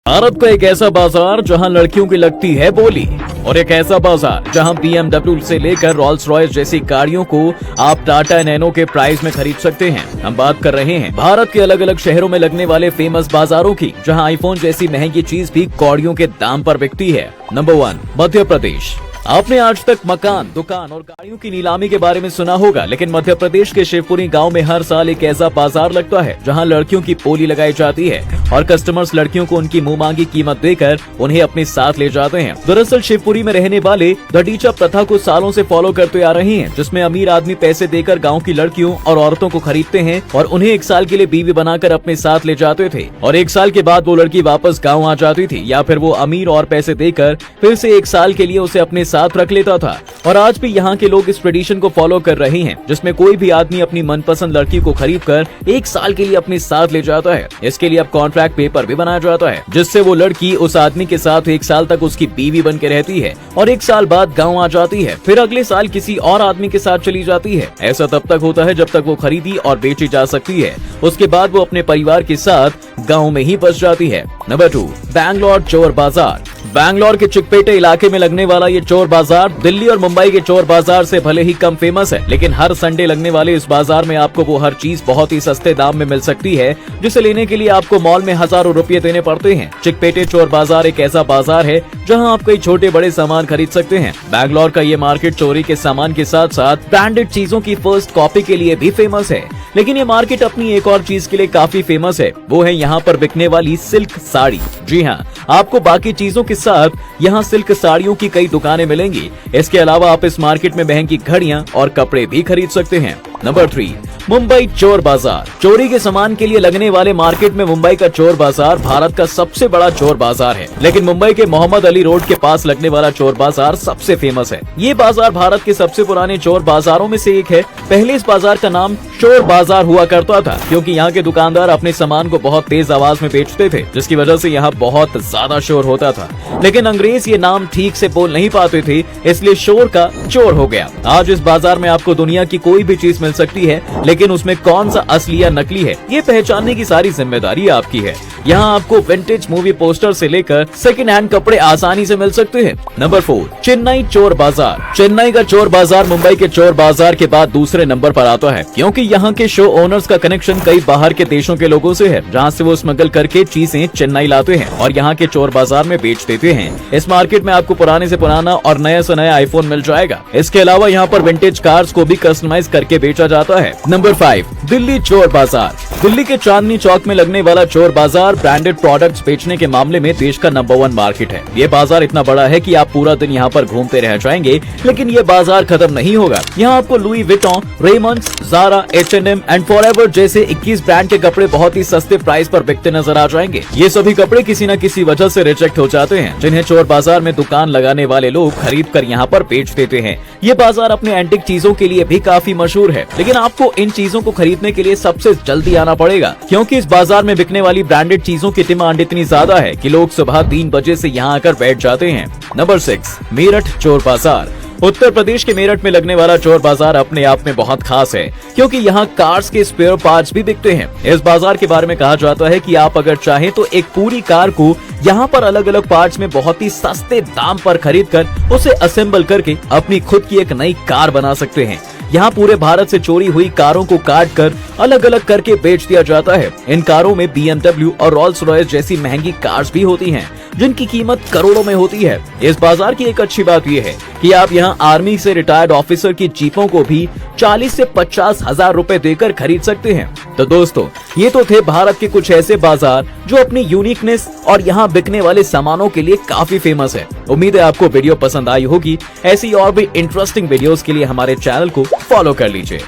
भारत का एक ऐसा बाजार जहां लड़कियों की लगती है बोली, और एक ऐसा बाजार जहां BMW से लेकर रोल्स रॉयस जैसी गाड़ियों को आप टाटा नैनो के प्राइस में खरीद सकते हैं। हम बात कर रहे हैं भारत के अलग अलग शहरों में लगने वाले फेमस बाजारों की, जहां आईफोन जैसी महंगी चीज भी कौड़ियों के दाम पर बिकती है। नंबर 1, मध्य प्रदेश। आपने आज तक मकान, दुकान और गाड़ियों की नीलामी के बारे में सुना होगा, लेकिन मध्य प्रदेश के शिवपुरी गांव में हर साल एक ऐसा बाजार लगता है जहां लड़कियों की पोली लगाई जाती है और कस्टमर्स लड़कियों को उनकी मुंह मांगी कीमत देकर उन्हें अपने साथ ले जाते हैं। दरअसल शिवपुरी में रहने वाले दडीचा प्रथा को सालों से फॉलो करते आ रहे हैं, जिसमें अमीर आदमी पैसे देकर गाँव की लड़कियों और औरतों को खरीदते हैं और उन्हें 1 साल के लिए बीवी बनाकर अपने साथ ले जाते थे, और 1 साल के बाद वो लड़की वापस गाँव आ जाती थी, या फिर वो अमीर और पैसे देकर फिर से 1 साल के लिए उसे अपने साथ रख लेता था। और आज भी यहाँ के लोग इस ट्रेडिशन को फॉलो कर रहे हैं, जिसमें कोई भी आदमी अपनी मनपसंद लड़की को खरीदकर 1 साल के लिए अपने साथ ले जाता है। इसके लिए अब कॉन्ट्रैक्ट पेपर भी बनाया जाता है, जिससे वो लड़की उस आदमी के साथ 1 साल तक उसकी बीवी बन के रहती है और 1 साल बाद गाँव आ जाती है, फिर अगले साल किसी और आदमी के साथ चली जाती है। ऐसा तब तक होता है जब तक वो खरीदी और बेची जा सकती है। उसके बाद वो अपने परिवार के साथ गाँव में ही बस जाती है। नंबर 2, बैंगलोर चोर बाजार। बैंगलोर के चिकपेटे इलाके में लगने वाला ये चोर बाजार दिल्ली और मुंबई के चोर बाजार से भले ही कम फेमस है, लेकिन हर संडे लगने वाले इस बाजार में आपको वो हर चीज बहुत ही सस्ते दाम में मिल सकती है, जिसे लेने के लिए आपको मॉल में हजारों रुपए देने पड़ते हैं। चिकपेटे चोर बाजार एक ऐसा बाजार है जहां आप कई छोटे बड़े सामान खरीद सकते हैं। बैंगलोर का ये मार्केट चोरी के सामान के साथ साथ ब्रांडेड चीजों की फर्स्ट कॉपी के लिए भी फेमस है, लेकिन ये मार्केट अपनी एक और चीज के लिए काफी फेमस है, वो है यहाँ पर बिकने वाली सिल्क साड़ी। जी हाँ, आपको बाकी चीजों के साथ यहाँ सिल्क साड़ियों की कई दुकानें मिलेंगी। इसके अलावा आप इस मार्केट में महंगी घड़ियां और कपड़े भी खरीद सकते हैं। नंबर 3, मुंबई चोर बाजार। चोरी के सामान के लिए लगने वाले मार्केट में मुंबई का चोर बाजार भारत का सबसे बड़ा चोर बाजार है, लेकिन मुंबई के मोहम्मद अली रोड के पास लगने वाला चोर बाजार सबसे फेमस है। ये बाजार भारत के सबसे पुराने चोर बाजारों में से एक है। पहले इस बाजार का नाम चोर बाजार हुआ करता था, क्योंकि यहाँ के दुकानदार अपने सामान को बहुत तेज आवाज में बेचते थे, जिसकी वजह से यहाँ बहुत ज्यादा शोर होता था। लेकिन अंग्रेज ये नाम ठीक से बोल नहीं पाते थे, इसलिए शोर का चोर हो गया। आज इस बाजार में आपको दुनिया की कोई भी चीज मिल सकती है, लेकिन उसमें कौन सा असली या नकली है, ये पहचानने की सारी जिम्मेदारी आपकी है। यहाँ आपको विंटेज मूवी पोस्टर से लेकर सेकंड हैंड कपड़े आसानी से मिल सकते हैं। नंबर 4, चेन्नई चोर बाजार। चेन्नई का चोर बाजार मुंबई के चोर बाजार के बाद दूसरे नंबर पर आता है, क्योंकि यहाँ के शो ओनर्स का कनेक्शन कई बाहर के देशों के लोगों से है, जहाँ से वो स्मगल करके चीजें चेन्नई लाते हैं और यहाँ के चोर बाजार में बेच देते हैं। इस मार्केट में आपको पुराने से पुराना और नया से नया आईफोन मिल जाएगा। इसके अलावा यहाँ पर विंटेज कार्स को भी कस्टमाइज करके बेचा जाता है। नंबर 5, दिल्ली चोर बाजार। दिल्ली के चांदनी चौक में लगने वाला चोर बाजार ब्रांडेड प्रोडक्ट्स बेचने के मामले में देश का नंबर 1 मार्केट है। ये बाजार इतना बड़ा है कि आप पूरा दिन यहाँ पर घूमते रह जाएंगे, लेकिन ये बाजार खत्म नहीं होगा। यहाँ आपको Louis Vuitton, Raymonds, Zara, H&M and Forever जैसे 21 ब्रांड के कपड़े बहुत ही सस्ते प्राइस पर बिकते नजर आ जाएंगे। ये सभी कपड़े किसी न किसी वजह से रिजेक्ट हो जाते हैं, जिन्हें चोर बाजार में दुकान लगाने वाले लोग खरीद कर यहाँ पर बेच देते हैं। ये बाजार अपने एंटिक चीजों के लिए भी काफी मशहूर है, लेकिन आपको इन चीजों को खरीदने के लिए सबसे जल्दी आना पड़ेगा, क्योंकि इस बाजार में बिकने वाली ब्रांडेड चीजों की डिमांड इतनी ज्यादा है कि लोग सुबह 3 बजे से यहाँ आकर बैठ जाते हैं। नंबर 6, मेरठ चोर बाजार। उत्तर प्रदेश के मेरठ में लगने वाला चोर बाजार अपने आप में बहुत खास है, क्योंकि यहाँ कार्स के स्पेयर पार्ट्स भी बिकते हैं। इस बाजार के बारे में कहा जाता है कि आप अगर चाहें तो एक पूरी कार को यहाँ पर अलग अलग पार्ट्स में बहुत ही सस्ते दाम पर खरीद कर उसे असेंबल करके अपनी खुद की एक नई कार बना सकते हैं। यहाँ पूरे भारत से चोरी हुई कारों को काट कर अलग अलग करके बेच दिया जाता है। इन कारों में BMW और रोल्स रॉयस जैसी महंगी कार्स भी होती हैं, जिनकी कीमत करोड़ों में होती है। इस बाजार की एक अच्छी बात यह है कि आप यहाँ आर्मी से रिटायर्ड ऑफिसर की जीपों को भी 40 से 50 हजार रुपए देकर खरीद सकते हैं। तो दोस्तों, ये तो थे भारत के कुछ ऐसे बाजार जो अपनी यूनिकनेस और यहाँ बिकने वाले सामानों के लिए काफी फेमस है। उम्मीद है आपको वीडियो पसंद आई होगी। ऐसी और भी इंटरेस्टिंग वीडियोस के लिए हमारे चैनल को फॉलो कर लीजिए।